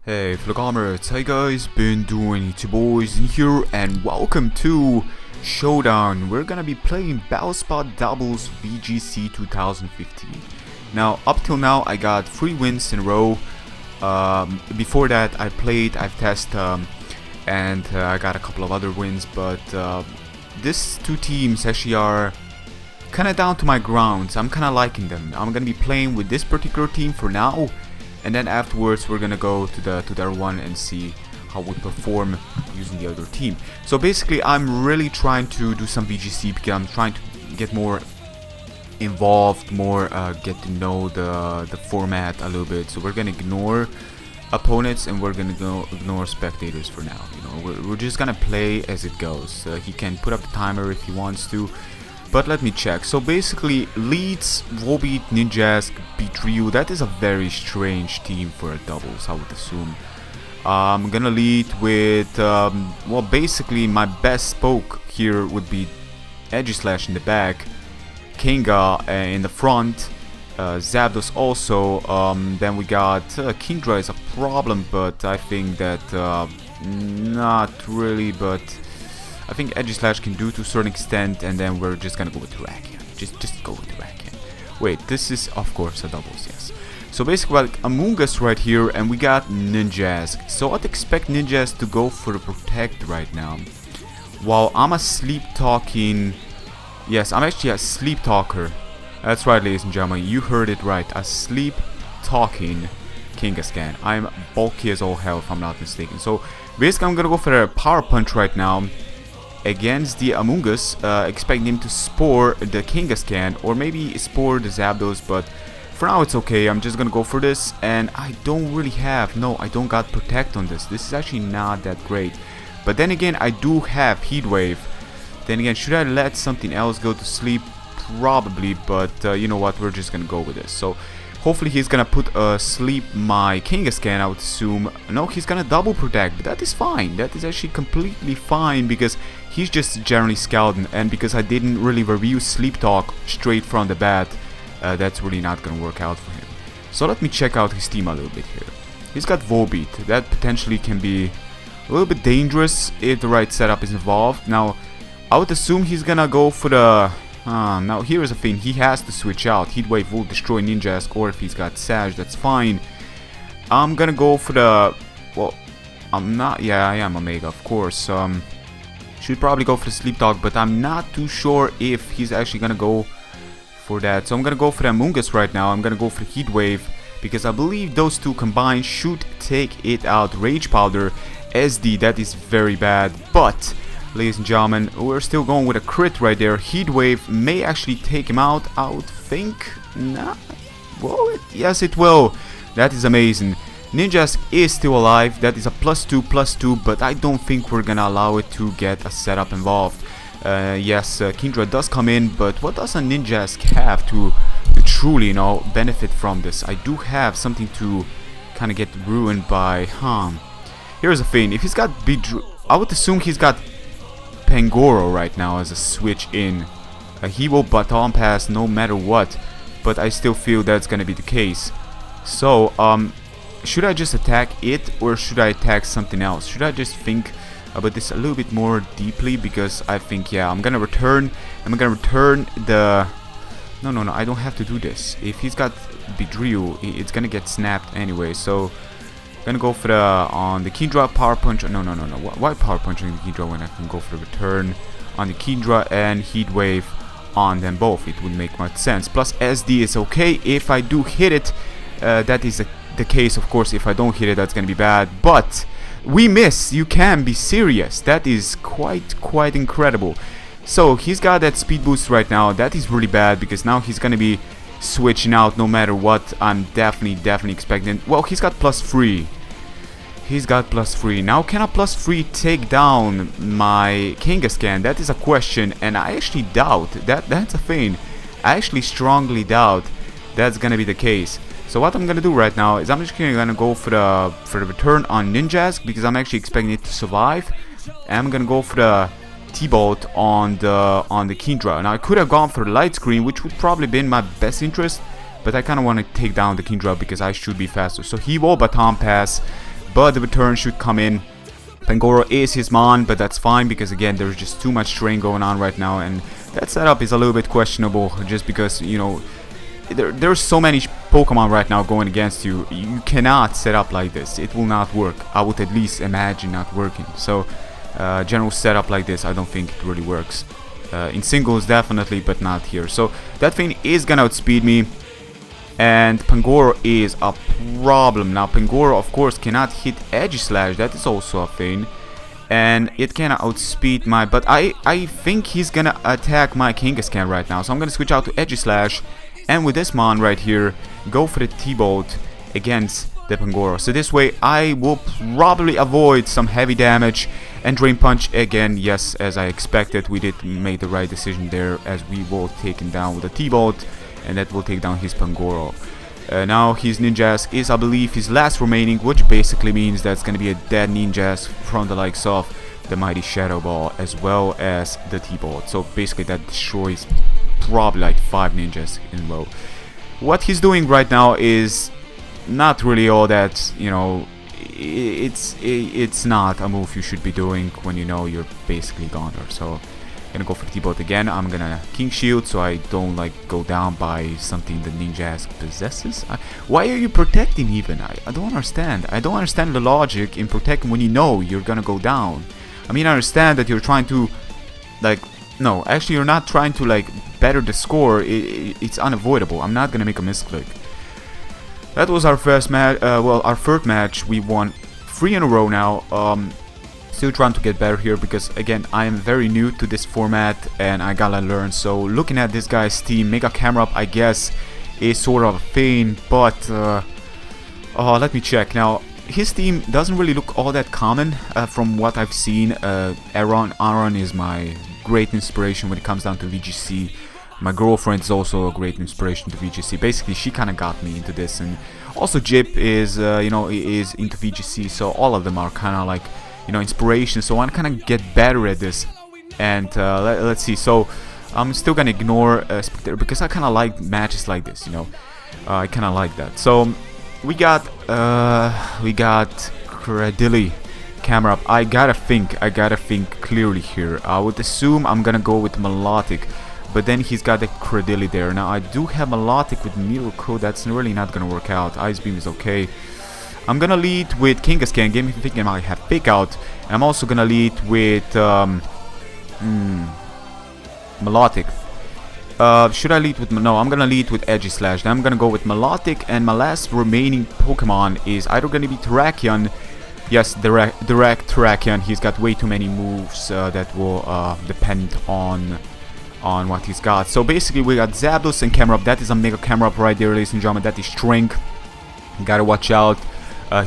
Hey Vlogomers, how you guys been doing? It's your boys in here and welcome to Showdown. We're gonna be playing Battle Spot Doubles VGC 2015. Now, up till now I got 3 wins in a row. Before that I've tested and I got a couple of other wins, but these two teams actually are kinda down to my grounds. I'm kinda liking them. I'm gonna be playing with this particular team for now. And then afterwards we're gonna go to the other one and see how we perform using the other team. So basically I'm really trying to do some VGC because I'm trying to get more involved, more get to know the format a little bit. So we're gonna ignore opponents and we're gonna ignore spectators for now. You know, we're just gonna play as it goes. He can put up the timer if he wants to. But let me check. So basically, Leeds, Volbeat, Ninjask, beat Ryu. That is a very strange team for a doubles, I would assume. I'm gonna lead with, well, basically my best poke here would be Edgy-Slash in the back, Kinga in the front, Zapdos also. Then we got Kingdra is a problem, but I think that not really, but I think Edgy-Slash can do to a certain extent, and then we're just gonna go with Terrakion. Just go with Terrakion. Wait, this is of course a doubles, yes. So basically like Among Us right here, and we got Ninjask. So I'd expect Ninjask to go for the Protect right now. While I'm a sleep talking, yes, I'm actually a sleep talker. That's right, ladies and gentlemen, you heard it right. A sleep talking Kangaskhan. I'm bulky as all hell if I'm not mistaken. So basically I'm gonna go for a Power Punch right now against the Among Us, expecting him to spore the Kangaskhan or maybe spore the Zapdos, but for now it's okay. I'm just gonna go for this, and I don't really have, no, I don't got Protect on this. This is actually not that great, but then again I do have Heat Wave. Then again, should I let something else go to sleep? Probably, but you know what, we're just gonna go with this. So hopefully he's gonna put sleep my Kangaskhan, I would assume. No, he's gonna double Protect, but that is fine. That is actually completely fine because he's just generally scouting, and because I didn't really review Sleep Talk straight from the bat, that's really not gonna work out for him. So let me check out his team a little bit here. He's got Volbeat. That potentially can be a little bit dangerous if the right setup is involved. Now, I would assume he's gonna go for the... now here is the thing, he has to switch out. Heat Wave will destroy Ninjask, or if he's got Sag, that's fine. I'm gonna go for the... well, I'm not... yeah, I am Omega, of course. Should probably go for the Sleep Talk, but I'm not too sure if he's actually gonna go for that. So I'm gonna go for the Among Us right now. I'm gonna go for Heat Wave, because I believe those two combined should take it out. Rage Powder, SD, that is very bad, but... ladies and gentlemen, we're still going with a crit right there. Heat Wave may actually take him out, I would think. Nah. Well, yes, it will. That is amazing. Ninjask is still alive. That is a +2/+2, but I don't think we're gonna allow it to get a setup involved. Yes, Kingdra does come in, but what does a Ninjask have to truly, you know, benefit from this? I do have something to kind of get ruined by. Here's the thing. If he's got I would assume he's got Pangoro right now as a switch in. He will Baton Pass no matter what, but I still feel that's gonna be the case. So should I just attack it, or should I attack something else? Should I just think about this a little bit more deeply? Because I think, yeah, I'm gonna return the... no, I don't have to do this. If he's got Beedrill, it's gonna get snapped anyway. So gonna go for the on the Kingdra Power Punch. No. Why Power Punch on the Kingdra when I can go for the return on the Kingdra and Heat Wave on them both? It would make much sense. Plus SD is okay if I do hit it. That is the case, of course. If I don't hit it, that's gonna be bad. But we miss. You can be serious. That is quite incredible. So he's got that speed boost right now. That is really bad because now he's gonna be switching out no matter what. I'm definitely expecting. Well, he's got +3. He's got +3. Now can a +3 take down my Kangaskhan? That is a question, and I actually doubt that. That's a thing. I actually strongly doubt that's gonna be the case. So what I'm gonna do right now is I'm just gonna go for the return on Ninjask because I'm actually expecting it to survive. And I'm gonna go for the T-Bolt on the Kingdra. Now I could have gone for the Light Screen, which would probably been my best interest, but I kind of want to take down the Kingdra because I should be faster. So he will Baton Pass, but the return should come in. Pangoro is his mon, but that's fine because again there's just too much terrain going on right now, and that setup is a little bit questionable just because, you know, there's so many Pokemon right now going against you. You cannot set up like this. It will not work. I would at least imagine not working. So general setup like this, I don't think it really works. In singles definitely, but not here. So that thing is gonna outspeed me, and Pangoro is a problem. Now Pangoro of course cannot hit Edge Slash, that is also a thing, and it can outspeed my, but I think he's gonna attack my Kangaskhan right now, so I'm gonna switch out to Edge Slash, and with this mon right here, go for the T-Bolt against the Pangoro. So this way I will probably avoid some heavy damage. And Drain Punch again, yes, as I expected, we did make the right decision there, as we will take him down with a T-Bolt, and that will take down his Pangoro. Now his Ninjask is, I believe, his last remaining, which basically means that's going to be a dead Ninjask from the likes of the Mighty Shadow Ball as well as the T-Bolt. So basically that destroys probably like 5 Ninjas in a row. What he's doing right now is not really all that, you know, it's not a move you should be doing when you know you're basically gone. So I'm gonna go for T-Bolt again. I'm gonna King Shield so I don't like go down by something the Ninjask possesses. Why are you protecting even? I don't understand. I don't understand the logic in protecting when you know you're gonna go down. I mean, I understand that you're trying to, like, no, actually you're not trying to like better the score. It's unavoidable. I'm not gonna make a misclick. That was our first match, well, our third match. We won 3 in a row now. Still trying to get better here because, again, I am very new to this format and I gotta learn. So looking at this guy's team, Mega Camera Up, I guess, is sort of a thing, but let me check. Now, his team doesn't really look all that common from what I've seen. Aaron is my great inspiration when it comes down to VGC. My girlfriend is also a great inspiration to VGC. Basically, she kind of got me into this, and also Jip is, you know, is into VGC. So all of them are kind of like, you know, inspiration. So I want to kind of get better at this. And let's see. So I'm still gonna ignore Spectator because I kind of like matches like this. You know, I kind of like that. So we got Cradilly Camera Up. I gotta think clearly here. I would assume I'm gonna go with Melodic. But then he's got the Cradilly there. Now I do have Melodic with Miracle. That's really not gonna work out. Ice Beam is okay. I'm gonna lead with Kangaskhan. Game thinking I might have Fake Out. And I'm also gonna lead with Melodic. Should I lead with... No, I'm gonna lead with Edgy Slash. Then I'm gonna go with Melodic. And my last remaining Pokemon is either gonna be Terrakion. Yes, direct Terrakion. He's got way too many moves that will depend on what he's got. So basically we got Zapdos and Camera Up. That is a Mega Camera Up right there, ladies and gentlemen. That is Strength. Gotta watch out.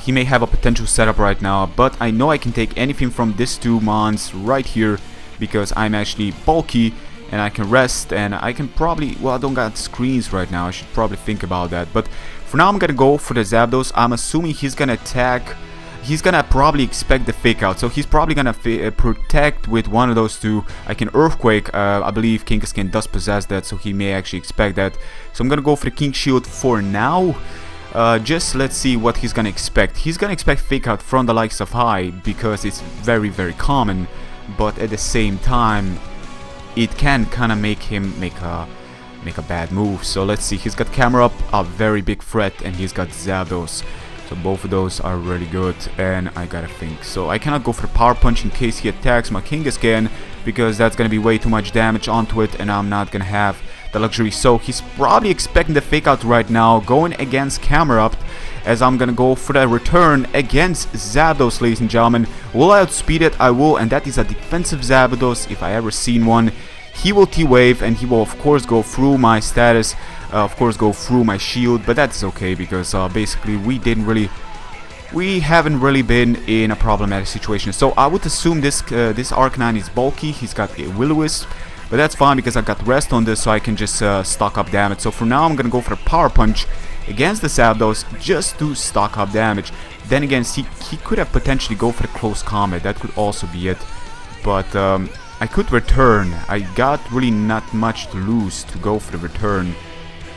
He may have a potential setup right now, but I know I can take anything from these two mons right here because I'm actually bulky and I can rest, and I can probably, well, I don't got screens right now. I should probably think about that. But for now I'm gonna go for the Zapdos. I'm assuming he's gonna attack. He's gonna probably expect the Fake Out, so he's probably gonna protect with one of those two. I can Earthquake. I believe Kangaskhan does possess that, so he may actually expect that. So I'm gonna go for the King Shield for now. Just let's see what he's gonna expect. He's gonna expect Fake Out from the likes of High because it's very, very common. But at the same time, it can kind of make him make a bad move. So let's see. He's got Camera Up, a very big threat, and he's got Zapdos. So both of those are really good, and I gotta think. So I cannot go for Power Punch in case he attacks my Kangaskhan because that's gonna be way too much damage onto it, and I'm not gonna have the luxury. So he's probably expecting the Fake Out right now, going against Camera Up, as I'm gonna go for the return against Zapdos, ladies and gentlemen. Will I outspeed it? I will, and that is a defensive Zapdos if I ever seen one. He will T-Wave, and he will of course go through my status, of course go through my shield, but that's okay because basically we haven't really been in a problematic situation. So I would assume this Arcanine is bulky. He's got a Will-O-Wisp, but that's fine because I got rest on this, so I can just stock up damage. So for now I'm gonna go for a Power Punch against the Zapdos just to stock up damage. Then again, he could have potentially go for the close combat. That could also be it, but I could return. I got really not much to lose to go for the return,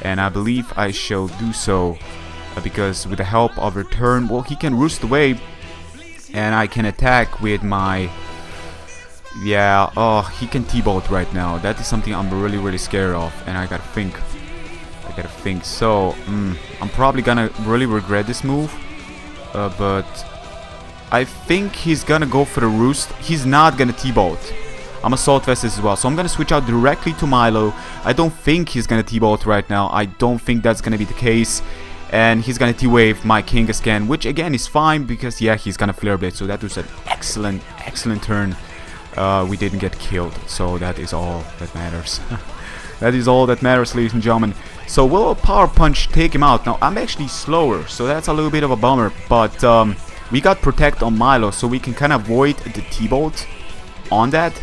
and I believe I shall do so because with the help of return, well, he can roost away and I can attack with my... Yeah, oh, he can T-bolt right now. That is something I'm really scared of, and I gotta think. So, I'm probably gonna really regret this move, but I think he's gonna go for the roost. He's not gonna T-bolt. I'm Assault Vest as well, so I'm gonna switch out directly to Milo. I don't think he's gonna T-bolt right now. I don't think that's gonna be the case. And he's gonna T-wave my Kangaskhan, which again is fine because yeah, he's gonna Flare Blade. So that was an excellent turn. We didn't get killed, so that is all that matters. That is all that matters, ladies and gentlemen. So will a Power Punch take him out? Now I'm actually slower, so that's a little bit of a bummer. But we got Protect on Milo, so we can kind of avoid the T-bolt on that.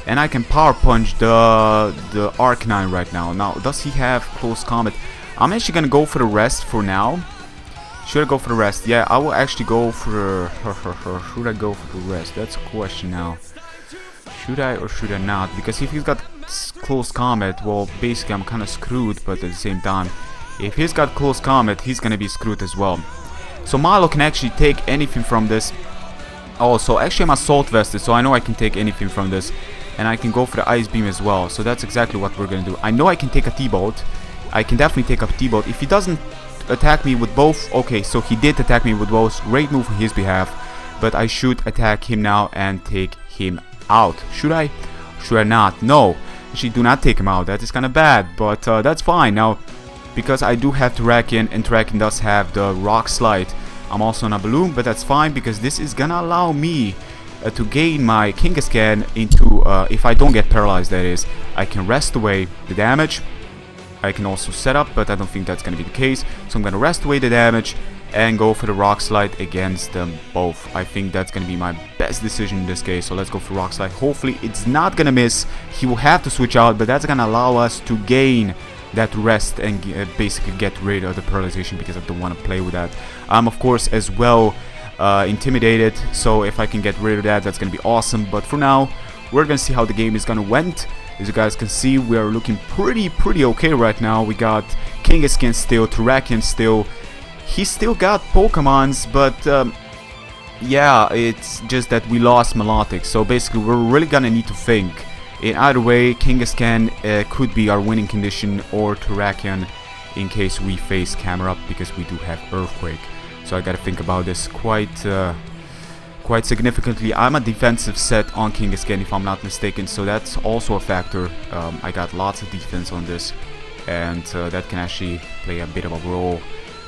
And I can Power Punch the Arcanine right now. Now, does he have Close Combat? I'm actually gonna go for the rest for now. Should I go for the rest? Yeah, I will actually go for... Should I go for the rest? That's a question now. Should I or should I not? Because if he's got Close Combat, well, basically I'm kind of screwed, but at the same time, if he's got Close Combat, he's gonna be screwed as well. So Milo can actually take anything from this. Oh, so actually I'm Assault Vested, so I know I can take anything from this. And I can go for the Ice Beam as well, so that's exactly what we're gonna do. I know I can take a T-bolt. I can definitely take a T-bolt. If he doesn't attack me with both, okay, so he did attack me with both. Great move on his behalf. But I should attack him now and take him out. Should I? Should I not? No. Actually, do not take him out. That is kind of bad, but that's fine. Now, because I do have Terrakion, and Terrakion does have the Rock Slide, I'm also on a balloon, but that's fine because this is gonna allow me to gain my Kangaskhan into, if I don't get paralyzed, that is, I can rest away the damage. I can also set up, but I don't think that's going to be the case. So I'm going to rest away the damage and go for the Rock Slide against them both. I think that's going to be my best decision in this case. So let's go for Rock Slide. Hopefully it's not going to miss. He will have to switch out, but that's going to allow us to gain that rest and basically get rid of the paralyzation because I don't want to play with that. I'm of course as well intimidated, so if I can get rid of that, that's gonna be awesome. But for now, we're gonna see how the game is gonna went. As you guys can see, we are looking pretty okay right now. We got Kangaskhan still, Terrakion still. He still got Pokemons, but yeah, it's just that we lost Melodic. So basically, we're really gonna need to think. In either way, Kangaskhan could be our winning condition, or Terrakion in case we face Camerupt, because we do have Earthquake. So I gotta think about this quite significantly. I'm a defensive set on Kangaskhan if I'm not mistaken, so that's also a factor. I got lots of defense on this, and that can actually play a bit of a role.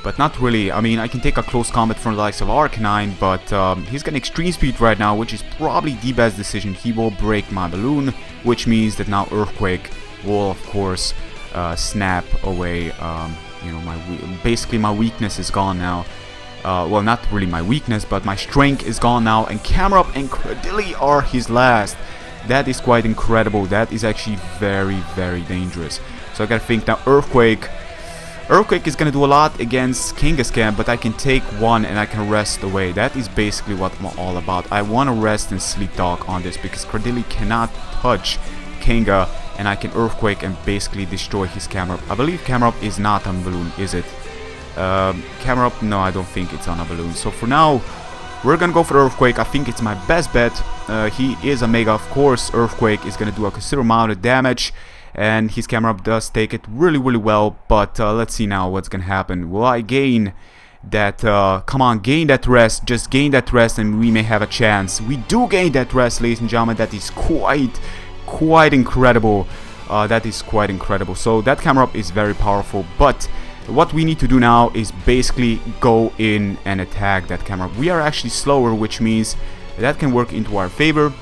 But not really. I mean, I can take a Close Combat from the likes of Arcanine, but he's got Extreme Speed right now, which is probably the best decision. He will break my balloon, which means that now Earthquake will, of course, snap away. You know, basically my weakness is gone now. Well, not really my weakness, but my strength is gone now, and Camerupt and Cradily are his last. That is quite incredible. That is actually very dangerous. So I gotta think now. Earthquake is gonna do a lot against Kangaskhan, but I can take one and I can rest away. That is basically what I'm all about. I want to rest and Sleep Talk on this because Cradily cannot touch Kanga, and I can Earthquake and basically destroy his Camerupt. I believe Camerupt is not on balloon, is it? Camerupt, no, I don't think it's on a balloon. So for now, we're gonna go for Earthquake. I think it's my best bet. He is a Mega, of course. Earthquake is gonna do a considerable amount of damage, and his Camerupt does take it really well. But let's see now what's gonna happen. Will I gain that? Come on, gain that rest. Just gain that rest, and we may have a chance. We do gain that rest, ladies and gentlemen. That is quite incredible. That is quite incredible. So that Camerupt is very powerful, but what we need to do now is basically go in and attack that Camerupt. We are actually slower, which means that can work into our favor.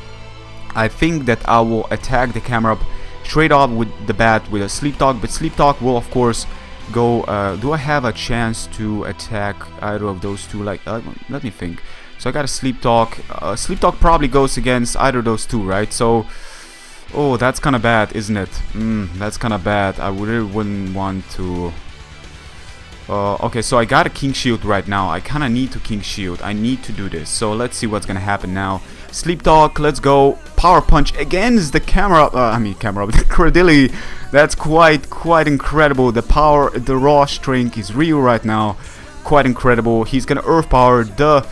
I think that I will attack the Camerupt straight off with the bat with a Sleep Talk, but Sleep Talk will of course go. Do I have a chance to attack either of those two? Like, let me think. So I got a Sleep Talk. Sleep Talk probably goes against either of those two, right? So, oh, that's kind of bad, isn't it? That's kind of bad. I really wouldn't want to. Okay, so I got a King Shield right now. I kind of need to King Shield. I need to do this. So let's see what's gonna happen now. Sleep Talk, let's go. Power Punch against the Camerupt. Camerupt, the Cradily. That's quite incredible. The power, the raw strength is real right now. Quite incredible. He's gonna Earth Power the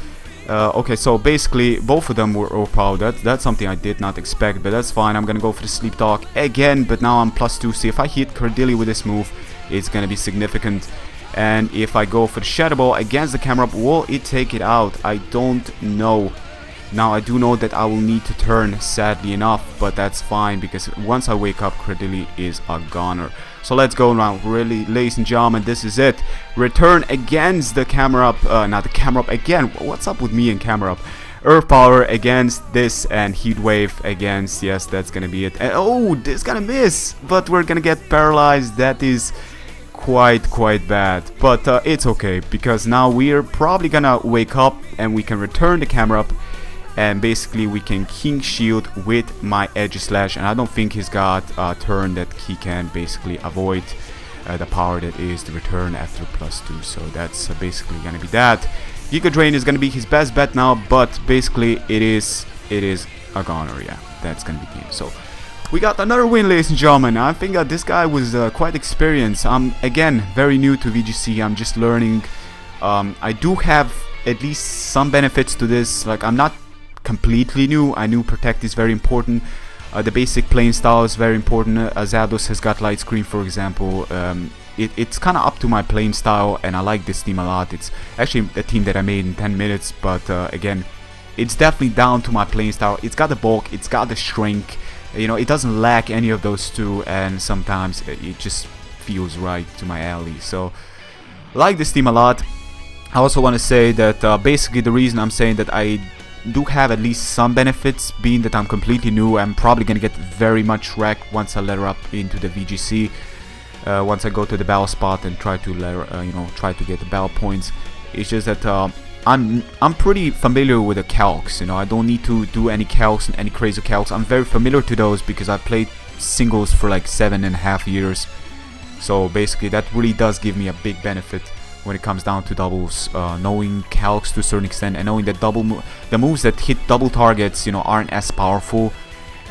Okay, so basically both of them were overpowered. That's something I did not expect, but that's fine. I'm gonna go for the Sleep Talk again, but now I'm +2. See, if I hit Cardilli with this move, it's gonna be significant. And if I go for the Shadow Ball against the camera up, will it take it out? I don't know. Now I do know that I will need to turn, sadly enough, but that's fine because once I wake up, Cardilli is a goner. So let's go now, really, ladies and gentlemen, this is it. Return against the camera up, not the camera up again. What's up with me and camera up? Earth Power against this, and Heat Wave against, yes, that's gonna be it. And, oh, this is gonna miss, but we're gonna get paralyzed. That is quite bad, but it's okay because now we're probably gonna wake up and we can return the camera up. And basically we can King Shield with my Edge Slash, and I don't think he's got a turn that he can basically avoid the power that is the return after +2. So that's basically gonna be that. Giga Drain is gonna be his best bet now, but basically it is a goner. Yeah, that's gonna be the game. So we got another win, ladies and gentlemen. I think that this guy was quite experienced. I'm again very new to VGC. I'm just learning. I do have at least some benefits to this. Like, I'm not completely new. I knew Protect is very important. The basic playing style is very important. Zapdos has got Light Screen, for example. It's kind of up to my playing style, and I like this team a lot. It's actually a team that I made in 10 minutes, but again, it's definitely down to my playing style. It's got the bulk, it's got the shrink. You know, it doesn't lack any of those two, and sometimes it just feels right to my alley. So, I like this team a lot. I also want to say that basically the reason I'm saying that I do have at least some benefits, being that I'm completely new. I'm probably gonna get very much wrecked once I letter up into the VGC. Once I go to the battle spot and try to try to get the battle points. It's just that I'm pretty familiar with the calcs. You know, I don't need to do any calcs and any crazy calcs. I'm very familiar to those because I played singles for like 7.5 years. So basically, that really does give me a big benefit when it comes down to doubles, knowing calcs to a certain extent, and knowing that the moves that hit double targets, you know, aren't as powerful.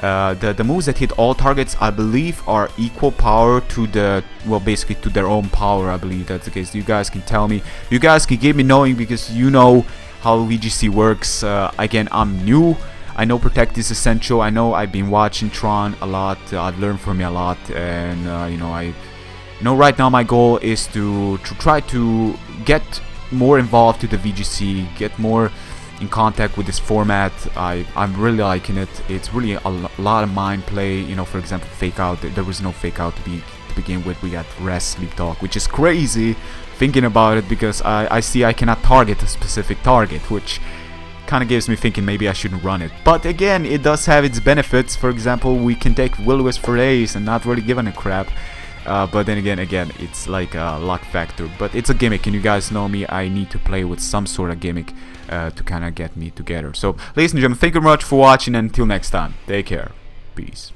The moves that hit all targets, I believe, are equal power to the, well, basically to their own power. I believe that's the case. You guys can tell me. You guys can give me knowing because you know how VGC works. Again, I'm new. I know Protect is essential. I know I've been watching Tron a lot. I've learned from him a lot, and you know, right now my goal is to try to get more involved to the VGC, get more in contact with this format. I'm really liking it. It's really a lot of mind play. You know, for example, Fake Out. There was no Fake Out to begin with. We got Rest, Sleep Talk, which is crazy thinking about it because I see I cannot target a specific target, which kind of gives me thinking maybe I shouldn't run it. But again, it does have its benefits. For example, we can take Will-O-Wisp for Ace and not really giving a crap. But then again, it's like a luck factor. But it's a gimmick, and you guys know me. I need to play with some sort of gimmick to kind of get me together. So, ladies and gentlemen, thank you very much for watching, and until next time, take care. Peace.